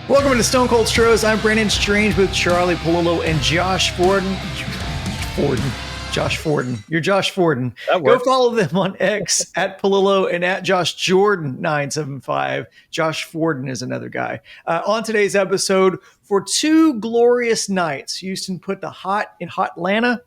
Welcome to Stone Cold Stros. I'm Brandon Strange with Charlie Polillo and Josh Forden. Josh Forden. You're Josh Forden. Go follow them on X at Polillo and at Josh Jordan 975. Josh Forden is another guy. On today's episode, for 2 glorious nights, Houston put the hot in Hotlanta,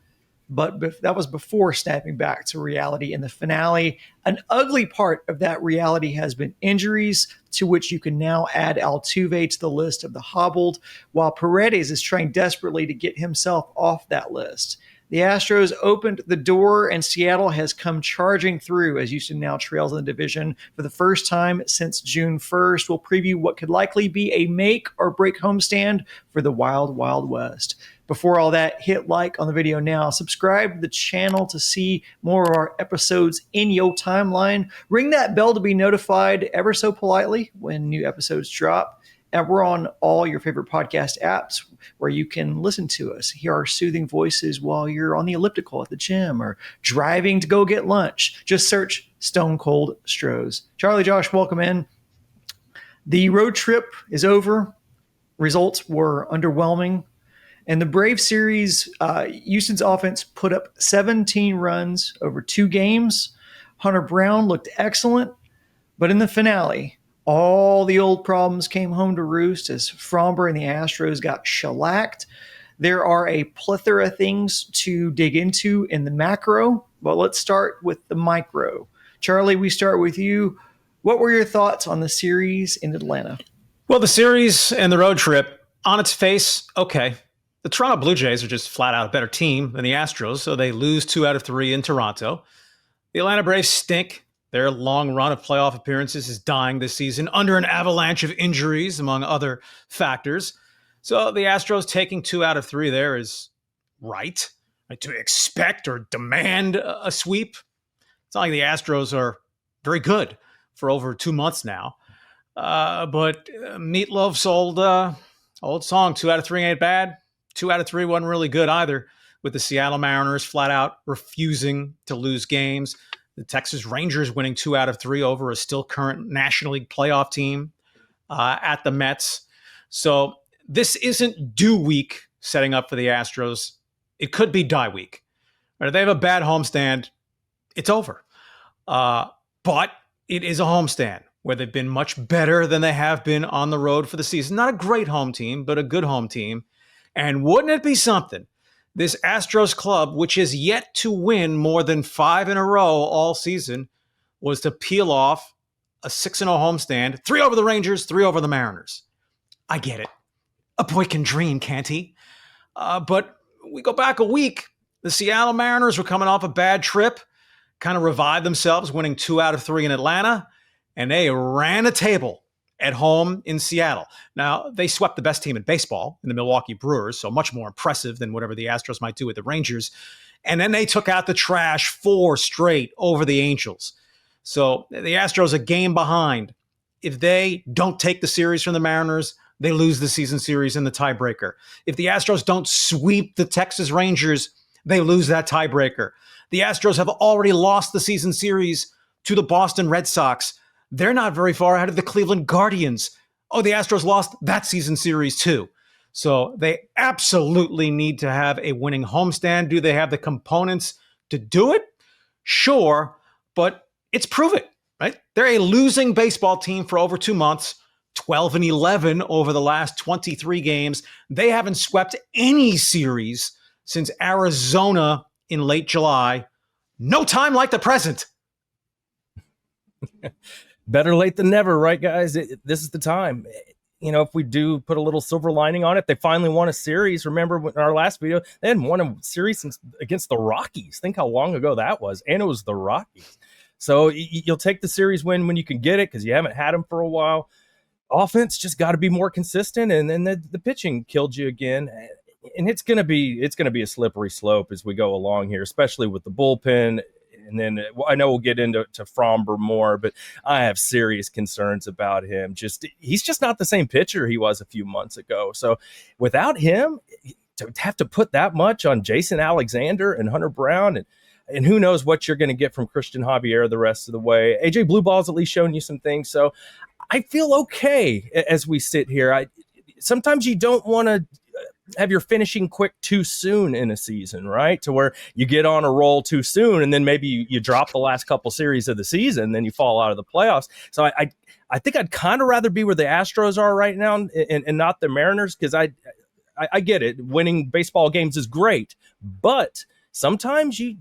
but that was before snapping back to reality in the finale. An ugly part of that reality has been injuries, to which you can now add Altuve to the list of the hobbled, while Paredes is trying desperately to get himself off that list. The Astros opened the door, and Seattle has come charging through as Houston now trails in the division for the first time since June 1st. We'll preview what could likely be a make or break homestand for the Wild Wild West. Before all that, hit like on the video now. Subscribe to the channel to see more of our episodes in your timeline. Ring that bell to be notified ever so politely when new episodes drop. And we're on all your favorite podcast apps where you can listen to us, hear our soothing voices while you're on the elliptical at the gym or driving to go get lunch. Just search Stone Cold Stros. Charlie, Josh, welcome in. The road trip is over. Results were underwhelming. In the Brave series, Houston's offense put up 17 runs over 2 games. Hunter Brown looked excellent. But in the finale, all the old problems came home to roost as Fromber and the Astros got shellacked. There are a plethora of things to dig into in the macro, but let's start with the micro. Charlie, we start with you. What were your thoughts on the series in Atlanta? Well, the series and the road trip, on its face, okay. The Toronto Blue Jays are just flat out a better team than the Astros, so they lose 2 out of 3 in Toronto. The Atlanta Braves stink. Their long run of playoff appearances is dying this season under an avalanche of injuries, among other factors. So the Astros taking 2 out of 3 there is right. To expect or demand a sweep. It's not like the Astros are very good for over 2 months now. But Meatloaf's old song, 2 out of 3 ain't bad. 2 out of 3 wasn't really good either, with the Seattle Mariners flat out refusing to lose games. The Texas Rangers winning 2 out of 3 over a still current National League playoff team at the Mets. So this isn't due week setting up for the Astros. It could be die week. If they have a bad homestand, it's over. But it is a homestand where they've been much better than they have been on the road for the season. Not a great home team, but a good home team. And wouldn't it be something? This Astros club, which has yet to win more than 5 in a row all season, was to peel off a 6-0 homestand, 3 over the Rangers, 3 over the Mariners. I get it. A boy can dream, can't he? But we go back a week. The Seattle Mariners were coming off a bad trip, kind of revived themselves, winning 2 out of 3 in Atlanta, and they ran a table at home in Seattle. Now, they swept the best team in baseball in the Milwaukee Brewers, so much more impressive than whatever the Astros might do with the Rangers. And then they took out the trash 4 straight over the Angels. So the Astros a game behind. If they don't take the series from the Mariners, they lose the season series in the tiebreaker. If the Astros don't sweep the Texas Rangers, they lose that tiebreaker. The Astros have already lost the season series to the Boston Red Sox. They're not very far ahead of the Cleveland Guardians. Oh, the Astros lost that season series too. So they absolutely need to have a winning homestand. Do they have the components to do it? Sure, but it's proven, right? They're a losing baseball team for over 2 months, 12-11 over the last 23 games. They haven't swept any series since Arizona in late July. No time like the present. Better late than never, right, guys? This is the time. You know, if we do put a little silver lining on it, they finally won a series. Remember in our last video, they hadn't won a series since against the Rockies. Think how long ago that was. And it was the Rockies. So you'll take the series win when you can get it because you haven't had them for a while. Offense just got to be more consistent, and then the pitching killed you again. And it's gonna be a slippery slope as we go along here, especially with the bullpen. And then I know we'll get into Fromber more, but I have serious concerns about him. He's just not the same pitcher he was a few months ago. So without him, to have to put that much on Jason Alexander and Hunter Brown, and who knows what you're going to get from Christian Javier the rest of the way. AJ Blueball's at least shown you some things. So I feel okay as we sit here. sometimes you don't want to have your finishing quick too soon in a season, right? To where you get on a roll too soon, and then maybe you drop the last couple series of the season, then you fall out of the playoffs. So I think I'd kind of rather be where the Astros are right now and not the Mariners, because I get it. Winning baseball games is great, but sometimes you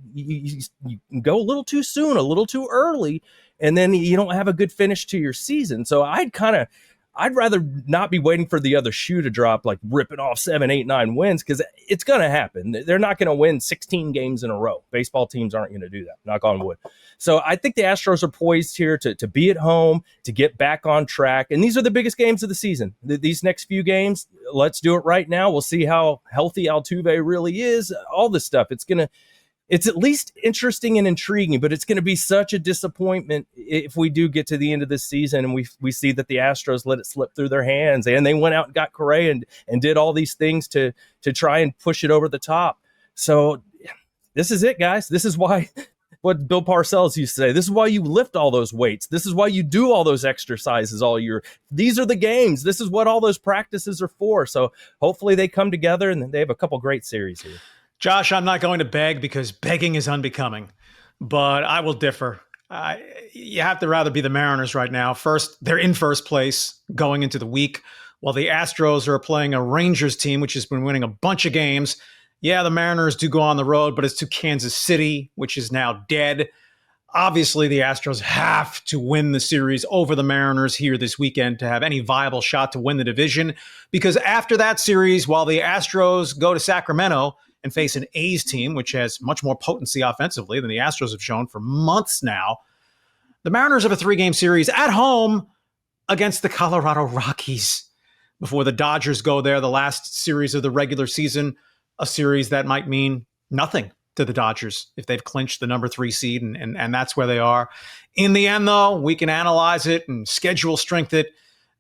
go a little too soon, a little too early, and then you don't have a good finish to your season. So I'd rather not be waiting for the other shoe to drop, like ripping off 7, 8, 9 wins, because it's going to happen. They're not going to win 16 games in a row. Baseball teams aren't going to do that, knock on wood. So I think the Astros are poised here to be at home, to get back on track. And these are the biggest games of the season. These next few games, let's do it right now. We'll see how healthy Altuve really is, all this stuff. It's at least interesting and intriguing, but it's going to be such a disappointment if we do get to the end of this season and we see that the Astros let it slip through their hands, and they went out and got Correa and did all these things to try and push it over the top. So this is it, guys. This is why, what Bill Parcells used to say, this is why you lift all those weights. This is why you do all those exercises all year. These are the games. This is what all those practices are for. So hopefully they come together and they have a couple great series here. Josh, I'm not going to beg because begging is unbecoming, but I will differ. You have to rather be the Mariners right now. First, they're in first place going into the week, while the Astros are playing a Rangers team, which has been winning a bunch of games. Yeah, the Mariners do go on the road, but it's to Kansas City, which is now dead. Obviously, the Astros have to win the series over the Mariners here this weekend to have any viable shot to win the division, because after that series, while the Astros go to Sacramento and face an A's team, which has much more potency offensively than the Astros have shown for months now, the Mariners have a 3-game series at home against the Colorado Rockies before the Dodgers go there, the last series of the regular season, a series that might mean nothing to the Dodgers if they've clinched the number 3 seed, and that's where they are. In the end, though, we can analyze it and schedule strength it.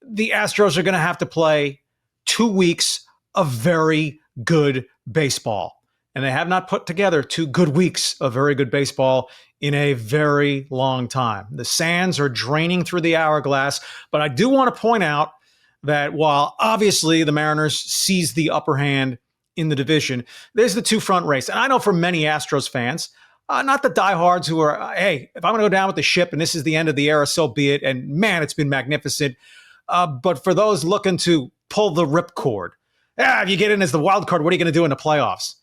The Astros are going to have to play 2 weeks of very good baseball. And they have not put together 2 good weeks of very good baseball in a very long time. The sands are draining through the hourglass, but I do want to point out that while obviously the Mariners seize the upper hand in the division, there's the 2-front race. And I know for many Astros fans, not the diehards who are, hey, if I'm going to go down with the ship and this is the end of the era, so be it. And man, it's been magnificent. But for those looking to pull the ripcord, if you get in as the wild card, what are you going to do in the playoffs?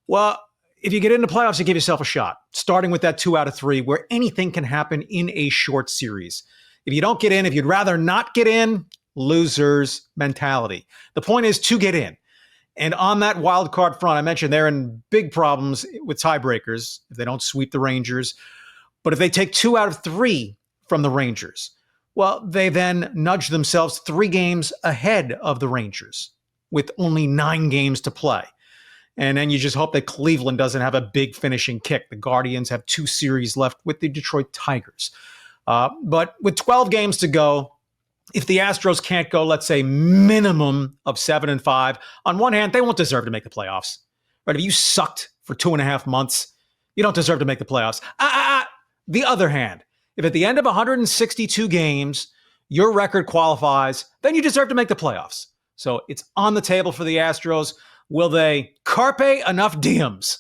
Well, if you get into playoffs, you give yourself a shot, starting with that 2 out of 3, where anything can happen in a short series. If you don't get in, if you'd rather not get in, losers mentality. The point is to get in. And on that wild card front, I mentioned they're in big problems with tiebreakers if they don't sweep the Rangers. But if they take 2 out of 3 from the Rangers, well, they then nudge themselves 3 games ahead of the Rangers with only 9 games to play. And then you just hope that Cleveland doesn't have a big finishing kick. The Guardians have 2 series left with the Detroit Tigers. But with 12 games to go, if the Astros can't go, let's say, minimum of 7-5, on one hand, they won't deserve to make the playoffs. Right? If you sucked for 2.5 months, you don't deserve to make the playoffs. The other hand, if at the end of 162 games, your record qualifies, then you deserve to make the playoffs. So it's on the table for the Astros. Will they carpe enough diems?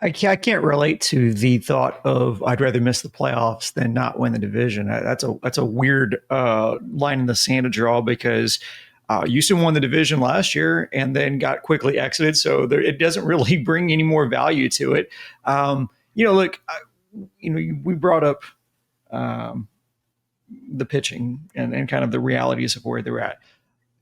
I can't relate to the thought of I'd rather miss the playoffs than not win the division. That's a weird line in the sand to draw, because Houston won the division last year and then got quickly exited. So it doesn't really bring any more value to it. Look, we brought up the pitching and kind of the realities of where they're at.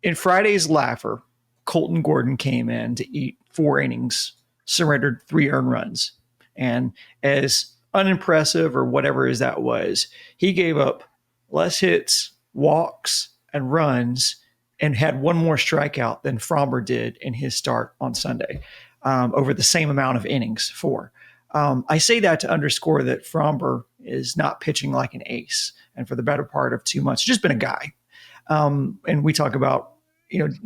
In Friday's laugher, Colton Gordon came in to eat 4 innings, surrendered 3 earned runs. And as unimpressive or whatever as that was, he gave up less hits, walks, and runs, and had 1 more strikeout than Fromber did in his start on Sunday, over the same amount of innings, 4. I say that to underscore that Fromber is not pitching like an ace, and for the better part of 2 months, just been a guy. And we talk about,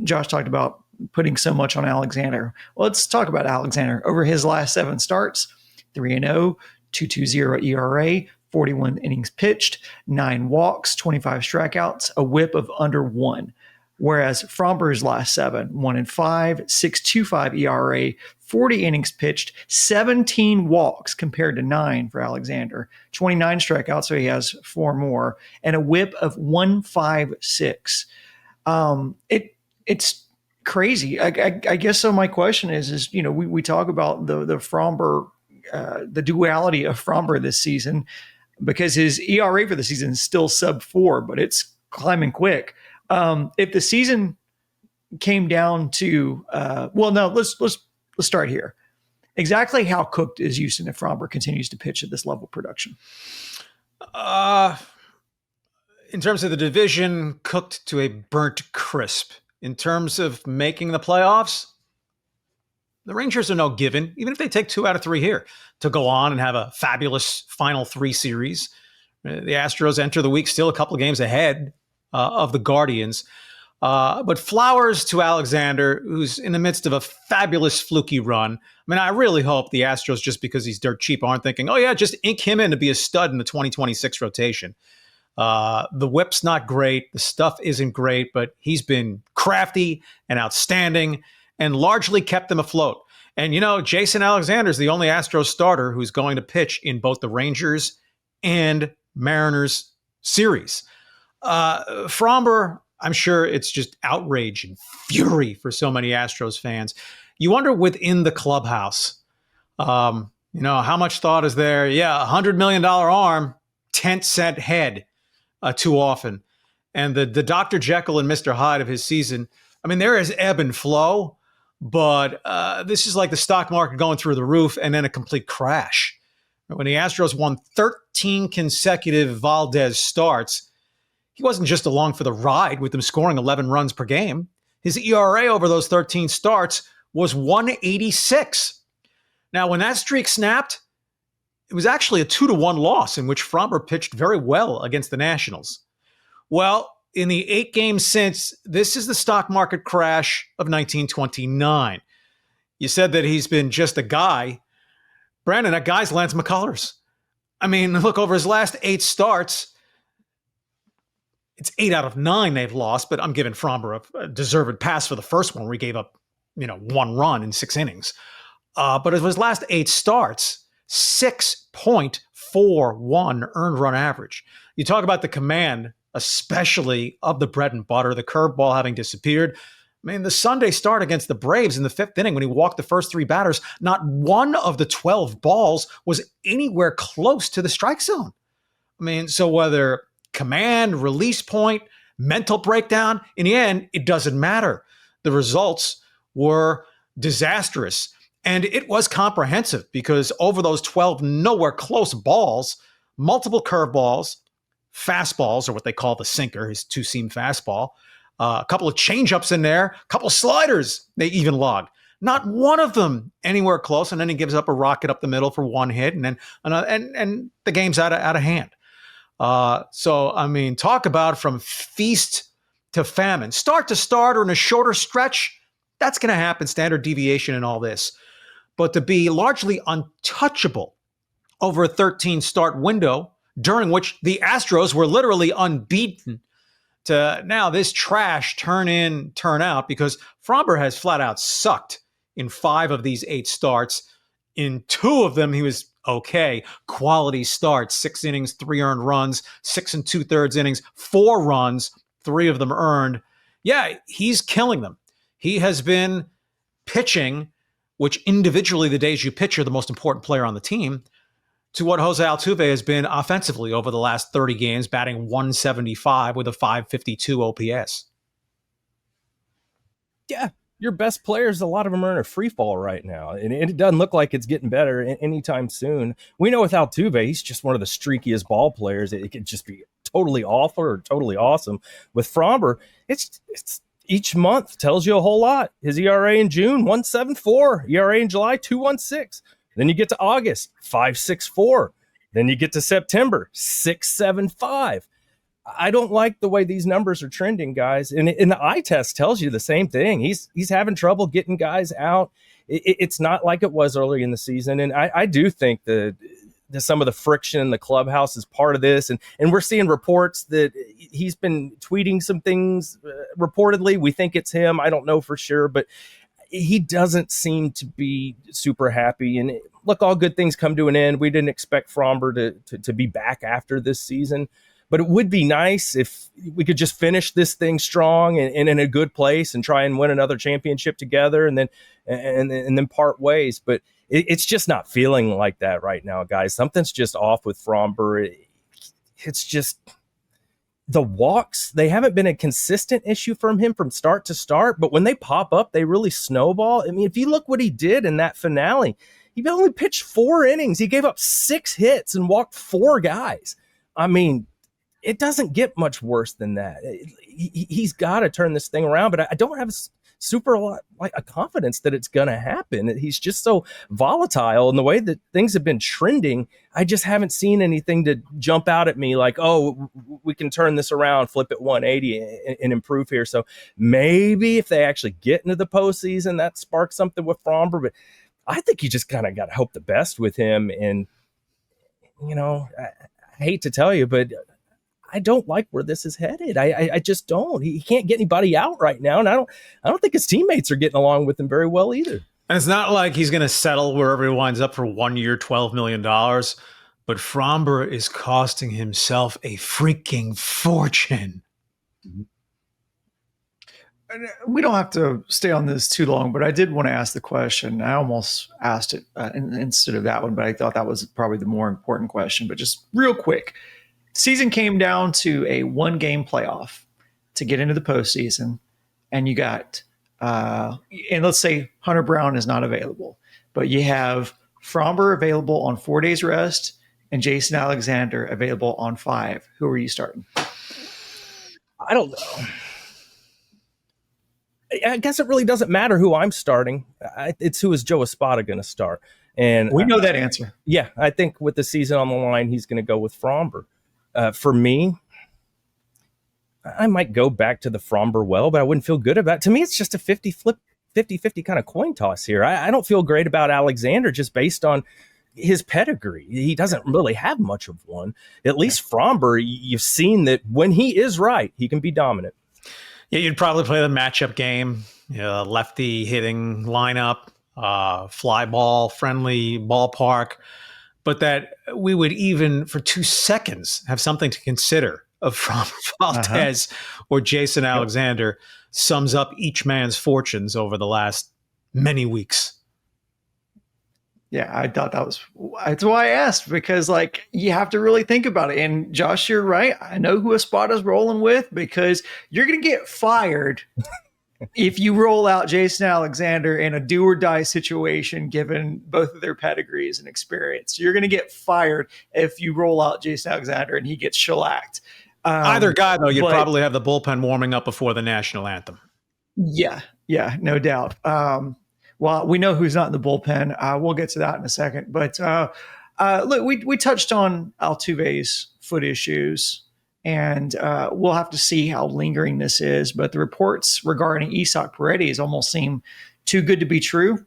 Josh talked about putting so much on Alexander. Well, let's talk about Alexander. Over his last 7 starts, 3-0, 2.20 ERA, 41 innings pitched, 9 walks, 25 strikeouts, a whip of under 1. Whereas Fromber's last 7, 1-5, 6.25 ERA, 40 innings pitched, 17 walks compared to 9 for Alexander, 29 strikeouts, so he has 4 more, and a whip of 1.56. It's crazy. I guess so. My question is we talk about the Fromber, the duality of Fromber this season, because his ERA for the season is still sub 4, but it's climbing quick. If the season came down to, let's start here. Exactly how cooked is Houston if Fromber continues to pitch at this level of production? In terms of the division, cooked to a burnt crisp. In terms of making the playoffs, the Rangers are no given, even if they take 2 out of 3 here, to go on and have a fabulous final 3 series. The Astros enter the week still a couple of games ahead of the Guardians. But flowers to Alexander, who's in the midst of a fabulous fluky run. I mean, I really hope the Astros, just because he's dirt cheap, aren't thinking, oh yeah, just ink him in to be a stud in the 2026 rotation. The whip's not great. The stuff isn't great, but he's been crafty and outstanding and largely kept them afloat. And, Jason Alexander's the only Astros starter who's going to pitch in both the Rangers and Mariners series. Fromber, I'm sure it's just outrage and fury for so many Astros fans. You wonder within the clubhouse, how much thought is there? Yeah, $100 million arm, 10-cent head too often. And the Dr. Jekyll and Mr. Hyde of his season, I mean, there is ebb and flow, but this is like the stock market going through the roof and then a complete crash. When the Astros won 13 consecutive Valdez starts, he wasn't just along for the ride with them scoring 11 runs per game. His ERA over those 13 starts was 1.86. Now, when that streak snapped, it was actually a 2-1 loss in which Fromber pitched very well against the Nationals. Well, in the 8 games since, this is the stock market crash of 1929. You said that he's been just a guy. Brandon, that guy's Lance McCullers. I mean, look, over his last 8 starts, it's 8 out of 9 they've lost, but I'm giving Fromber a deserved pass for the first one where he gave up, 1 run in 6 innings. But of his last 8 starts, 6.41 earned run average. You talk about the command, especially of the bread and butter, the curveball having disappeared. I mean, the Sunday start against the Braves in the 5th inning when he walked the first 3 batters, not one of the 12 balls was anywhere close to the strike zone. I mean, so whether command, release point, mental breakdown, in the end, it doesn't matter. The results were disastrous. And it was comprehensive because over those 12 nowhere close balls, multiple curveballs, fastballs, or what they call the sinker, his 2-seam fastball, a couple of changeups in there, a couple of sliders they even logged. Not one of them anywhere close, and then he gives up a rocket up the middle for 1 hit, and then and the game's out of hand. So I mean, talk about from feast to famine, start to start, or in a shorter stretch. That's going to happen. Standard deviation and all this, but to be largely untouchable over a 13 start window during which the Astros were literally unbeaten, to now this trash turn in, turn out, because Fromber has flat out sucked in 5 of these 8 starts. In 2 of them, he was okay. Quality starts, 6 innings, 3 earned runs, 6 2/3 innings, 4 runs, 3 of them earned. Yeah, he's killing them. He has been pitching, which individually the days you pitch, you're the most important player on the team, to what Jose Altuve has been offensively over the last 30 games, batting 175 with a 552 OPS. Yeah, your best players, a lot of them are in a free fall right now, and it doesn't look like it's getting better anytime soon. We know with Altuve, he's just one of the streakiest ball players. It could just be totally awful or totally awesome. With Fromber, it's each month tells you a whole lot. His ERA in June, 1.74. ERA in July, 2.16. Then you get to August, 5.64. Then you get to September, 6.75. I don't like the way these numbers are trending, guys. And the eye test tells you the same thing. He's having trouble getting guys out. It's not like it was early in the season. And I do think the some of the friction in the clubhouse is part of this. And we're seeing reports that he's been tweeting some things reportedly. We think it's him. I don't know for sure, but he doesn't seem to be super happy. And look, all good things come to an end. We didn't expect Fromber to be back after this season, but it would be nice if we could just finish this thing strong and in a good place and try and win another championship together and then part ways. But it's just not feeling like that right now, guys. Something's just off with Fromber. It's just the walks. They haven't been a consistent issue from him from start to start, but when they pop up, they really snowball. I mean, if you look what he did in that finale, he only pitched 4 innings. He gave up 6 hits and walked 4 guys. I mean, it doesn't get much worse than that. He's got to turn this thing around, but I don't have a confidence that it's going to happen. He's just so volatile, and the way that things have been trending, I just haven't seen anything to jump out at me like, oh, we can turn this around, flip it 180 and improve here. So maybe if they actually get into the postseason, that sparks something with Fromber, but I think you just kind of got to hope the best with him. And, I hate to tell you, but I don't like where this is headed. I just don't. He can't get anybody out right now, and I don't think his teammates are getting along with him very well either. And it's not like he's going to settle wherever he winds up for 1 year, $12 million. But Fromber is costing himself a freaking fortune. We don't have to stay on this too long, but I did want to ask the question. I almost asked it instead of that one, but I thought that was probably the more important question. But just real quick. Season came down to a 1-game playoff to get into the postseason, and you got, and let's say Hunter Brown is not available, but you have Fromber available on 4 days rest and Jason Alexander available on 5. Who are you starting? I don't know. I guess it really doesn't matter who I'm starting. It's who is Joe Espada going to start, and we know that answer. Yeah, I think with the season on the line, he's going to go with Fromber. For me, I might go back to the Fromber well, but I wouldn't feel good about it. To me, it's just a 50-50 kind of coin toss here. I don't feel great about Alexander just based on his pedigree. He doesn't really have much of one. At least Fromber, you've seen that when he is right, he can be dominant. Yeah, you'd probably play the matchup game, lefty hitting lineup, fly ball, friendly ballpark. But that we would even for 2 seconds have something to consider of Fromber Valdez or Jason Alexander sums up each man's fortunes over the last many weeks. Yeah, I thought that's why I asked, because you have to really think about it. And Josh, you're right. I know who Espada's rolling with, because you're going to get fired if you roll out Jason Alexander in a do or die situation, given both of their pedigrees and experience. You're going to get fired if you roll out Jason Alexander and he gets shellacked. Either guy, though, you'd probably have the bullpen warming up before the national anthem. Yeah, no doubt. Well, we know who's not in the bullpen. We'll get to that in a second. But look, we touched on Altuve's foot issues. And we'll have to see how lingering this is. But the reports regarding Isaac Paredes almost seem too good to be true.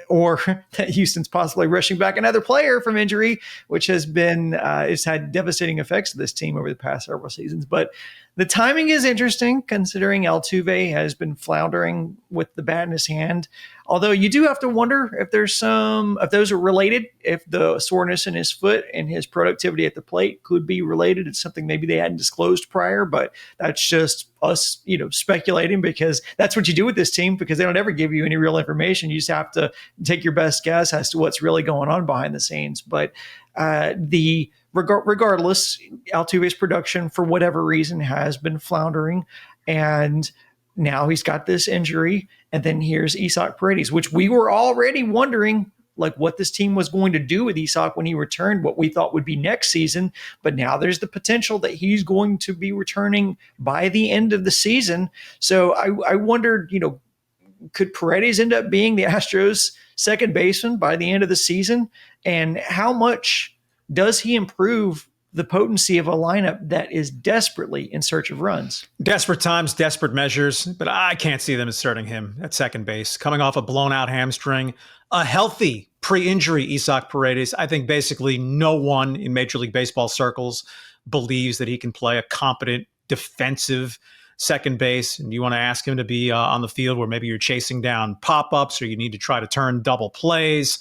Or that Houston's possibly rushing back another player from injury, which has had devastating effects to this team over the past several seasons. But the timing is interesting, considering Altuve has been floundering with the bat in his hand. Although you do have to wonder if if those are related, if the soreness in his foot and his productivity at the plate could be related. It's something maybe they hadn't disclosed prior, but that's just us, speculating, because that's what you do with this team, because they don't ever give you any real information. You just have to take your best guess as to what's really going on behind the scenes. But regardless, Altuve's production, for whatever reason, has been floundering, and now he's got this injury. And then here's Isaac Paredes, which we were already wondering what this team was going to do with Isaac when he returned, what we thought would be next season. But now there's the potential that he's going to be returning by the end of the season. So I wondered, could Paredes end up being the Astros' second baseman by the end of the season? And how much does he improve the potency of a lineup that is desperately in search of runs? Desperate times, desperate measures, but I can't see them inserting him at second base. Coming off a blown out hamstring, a healthy pre-injury Isaac Paredes, I think basically no one in Major League Baseball circles believes that he can play a competent defensive second base. And you want to ask him to be on the field where maybe you're chasing down pop-ups or you need to try to turn double plays.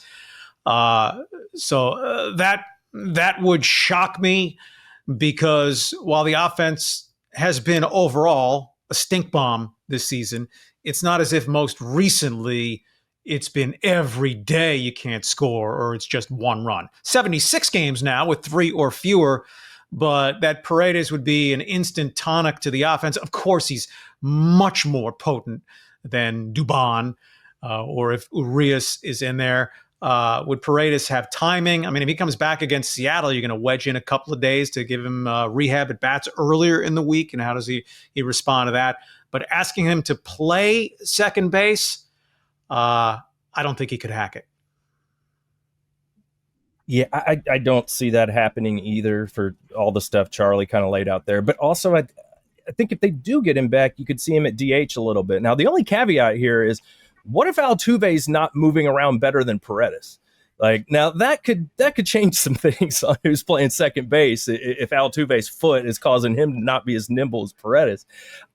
So that would shock me, because while the offense has been overall a stink bomb this season, it's not as if most recently it's been every day you can't score or it's just one run. 76 games now with 3 or fewer, but that Paredes would be an instant tonic to the offense. Of course, he's much more potent than Dubon, or if Urias is in there. Would Paredes have timing? I mean, if he comes back against Seattle, you're going to wedge in a couple of days to give him rehab at bats earlier in the week. And how does he respond to that? But asking him to play second base, I don't think he could hack it. Yeah, I don't see that happening either, for all the stuff Charlie kind of laid out there. But also, I think if they do get him back, you could see him at DH a little bit. Now, the only caveat here is, what if Altuve's not moving around better than Paredes? Like, now that could change some things on who's playing second base if Altuve's foot is causing him to not be as nimble as Paredes.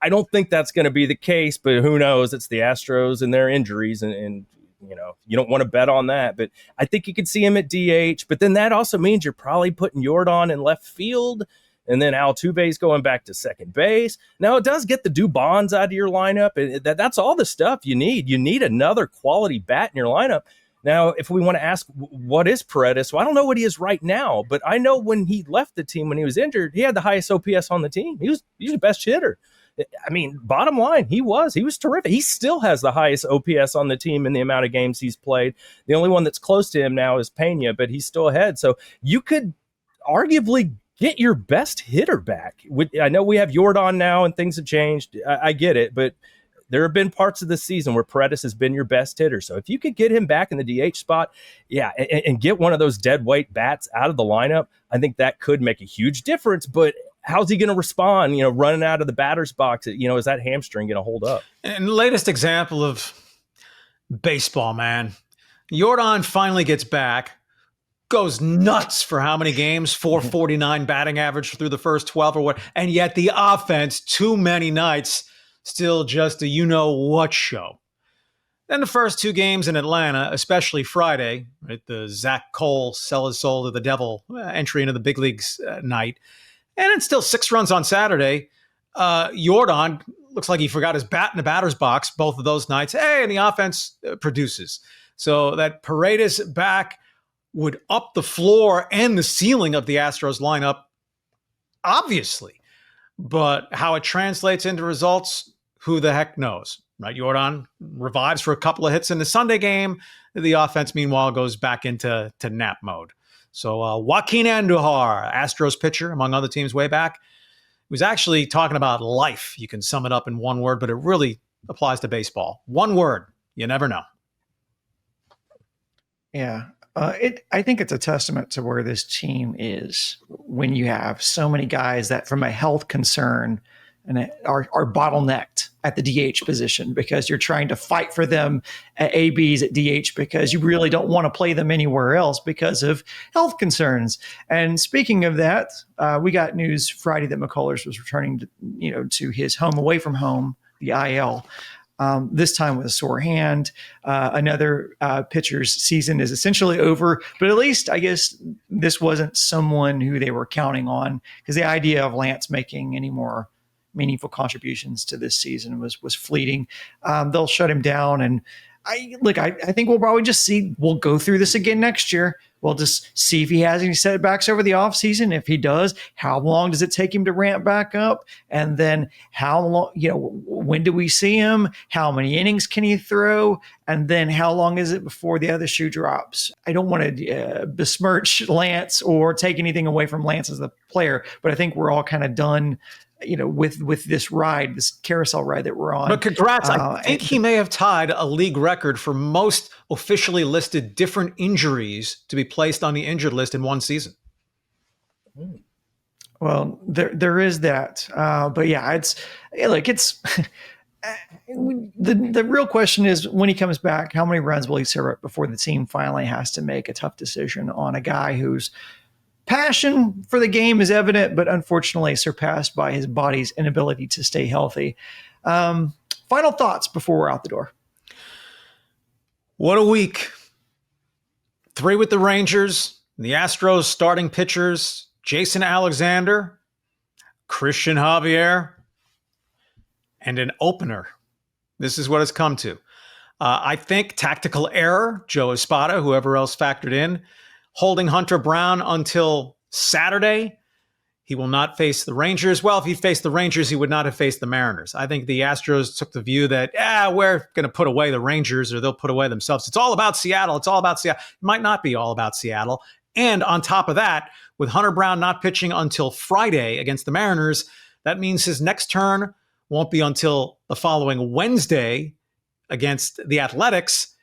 I don't think that's going to be the case, but who knows? It's the Astros and their injuries, and you don't want to bet on that. But I think you could see him at DH. But then that also means you're probably putting Yordan in left field, and then Altuve's going back to second base. Now, it does get the Dubons out of your lineup. That's all the stuff you need. You need another quality bat in your lineup. Now, if we want to ask, what is Paredes? Well, I don't know what he is right now, but I know when he left the team, when he was injured, he had the highest OPS on the team. He was the best hitter. I mean, bottom line, he was terrific. He still has the highest OPS on the team in the amount of games he's played. The only one that's close to him now is Pena, but he's still ahead. So you could arguably get your best hitter back. I know we have Yordan now and things have changed. I get it, but there have been parts of the season where Paredes has been your best hitter. So if you could get him back in the DH spot, yeah, and get one of those dead weight bats out of the lineup, I think that could make a huge difference. But how's he going to respond, running out of the batter's box? Is that hamstring going to hold up? And latest example of baseball, man. Yordan finally gets back, goes nuts for how many games? 449 batting average through the first 12 or what? And yet the offense, too many nights, still just a you-know-what show. Then the first 2 games in Atlanta, especially Friday, right, the Zach Cole sell his soul to the devil entry into the big leagues night. And it's still 6 runs on Saturday. Yordan looks like he forgot his bat in the batter's box both of those nights. Hey, and the offense produces. So that Paredes back would up the floor and the ceiling of the Astros lineup, obviously. But how it translates into results, who the heck knows, right? Yordan revives for a couple of hits in the Sunday game. The offense, meanwhile, goes back into nap mode. So Joaquin Andujar, Astros pitcher, among other teams way back, was actually talking about life. You can sum it up in one word, but it really applies to baseball. One word, you never know. Yeah. I think it's a testament to where this team is when you have so many guys that, from a health concern, and are bottlenecked at the DH position, because you're trying to fight for them at ABs at DH because you really don't want to play them anywhere else because of health concerns. And speaking of that, we got news Friday that McCullers was returning to his home away from home, the IL. This time with a sore hand. Another pitcher's season is essentially over, but at least I guess this wasn't someone who they were counting on, because the idea of Lance making any more meaningful contributions to this season was fleeting. They'll shut him down, and I think we'll probably just we'll go through this again next year. We'll just see if he has any setbacks over the offseason. If he does, how long does it take him to ramp back up? And then how long, when do we see him? How many innings can he throw? And then how long is it before the other shoe drops? I don't want to besmirch Lance or take anything away from Lance as the player, but I think we're all kind of done with this ride, this carousel ride that we're on. But congrats. I think he may have tied a league record for most officially listed different injuries to be placed on the injured list in one season. Well, there is that. But yeah, it's The real question is, when he comes back, how many runs will he serve up before the team finally has to make a tough decision on a guy whose passion for the game is evident, but unfortunately surpassed by his body's inability to stay healthy. Final thoughts before we're out the door. What a week. 3 with the Rangers, the Astros starting pitchers, Jason Alexander, Christian Javier, and an opener. This is what it's come to. I think tactical error, Joe Espada, whoever else factored in, holding Hunter Brown until Saturday. He will not face the Rangers. Well, if he faced the Rangers, he would not have faced the Mariners. I think the Astros took the view that, we're going to put away the Rangers, or they'll put away themselves. It's all about Seattle. It's all about Seattle. It might not be all about Seattle. And on top of that, with Hunter Brown not pitching until Friday against the Mariners, that means his next turn won't be until the following Wednesday against the Athletics.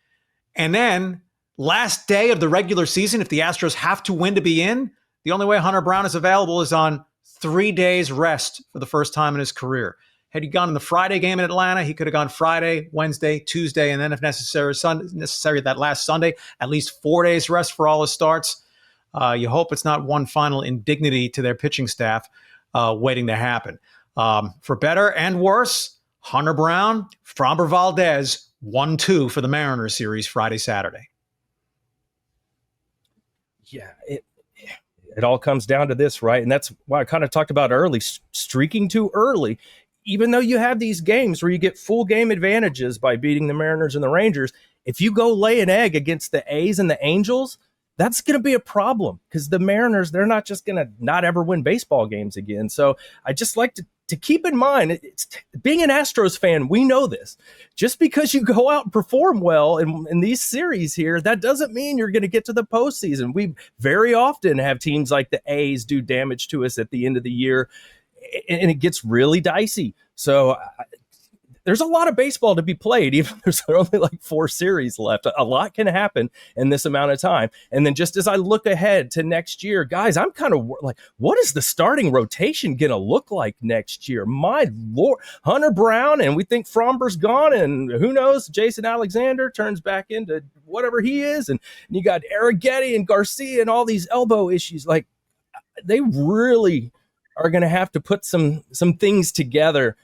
And then last day of the regular season, if the Astros have to win to be in, the only way Hunter Brown is available is on 3 days rest for the first time in his career. Had he gone in the Friday game in Atlanta, he could have gone Friday, Wednesday, Tuesday, and then if necessary that last Sunday, at least 4 days rest for all his starts. You hope it's not one final indignity to their pitching staff waiting to happen. For better and worse, Hunter Brown, Framber Valdez, 1-2 for the Mariners series Friday, Saturday. Yeah, it all comes down to this, right? And that's why I kind of talked about early, streaking too early. Even though you have these games where you get full game advantages by beating the Mariners and the Rangers, if you go lay an egg against the A's and the Angels, that's going to be a problem, because the Mariners, they're not just going to not ever win baseball games again. So I just like to keep in mind, being an Astros fan, we know this. Just because you go out and perform well in these series here, that doesn't mean you're going to get to the postseason. We very often have teams like the A's do damage to us at the end of the year, and it gets really dicey. So there's a lot of baseball to be played, even though there's only like 4 series left. A lot can happen in this amount of time. And then just as I look ahead to next year, guys, I'm kind of like, what is the starting rotation going to look like next year? My Lord, Hunter Brown, and we think Framber's gone, and who knows, Jason Alexander turns back into whatever he is. And you got Arrighetti and Garcia and all these elbow issues. Like, they really are going to have to put some things together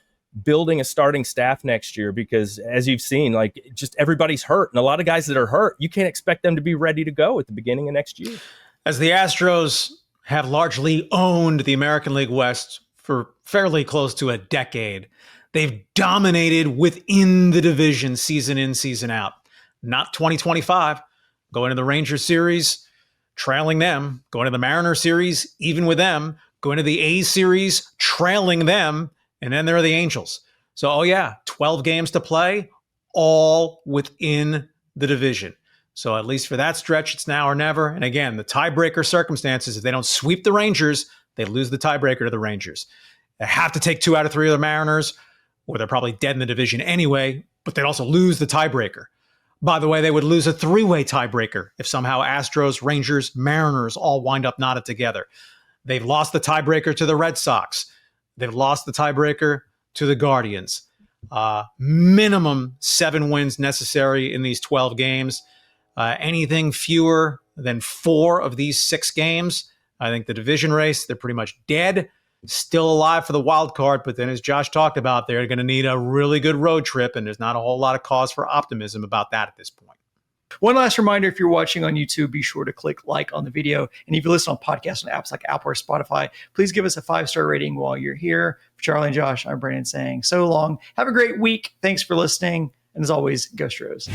building a starting staff next year, because as you've seen, like, just everybody's hurt, and a lot of guys that are hurt, you can't expect them to be ready to go at the beginning of next year. As the Astros have largely owned the American League West for fairly close to a decade, they've dominated within the division season in, season out. Not 2025, going to the Rangers series, trailing them, going to the Mariners series, even with them, going to the A's series, trailing them, and then there are the Angels. So, 12 games to play, all within the division. So at least for that stretch, it's now or never. And again, the tiebreaker circumstances, if they don't sweep the Rangers, they lose the tiebreaker to the Rangers. They have to take 2 out of 3 of the Mariners, or they're probably dead in the division anyway, but they'd also lose the tiebreaker. By the way, they would lose a 3-way tiebreaker if somehow Astros, Rangers, Mariners all wind up knotted together. They've lost the tiebreaker to the Red Sox. They've lost the tiebreaker to the Guardians. Minimum 7 wins necessary in these 12 games. Anything fewer than 4 of these 6 games, I think the division race, they're pretty much dead. Still alive for the wild card, but then as Josh talked about, they're going to need a really good road trip, and there's not a whole lot of cause for optimism about that at this point. One last reminder, if you're watching on YouTube, be sure to click like on the video. And if you listen on podcasts and apps like Apple or Spotify, please give us a 5-star rating while you're here. For Charlie and Josh, I'm Brandon saying so long. Have a great week. Thanks for listening. And as always, go Stros.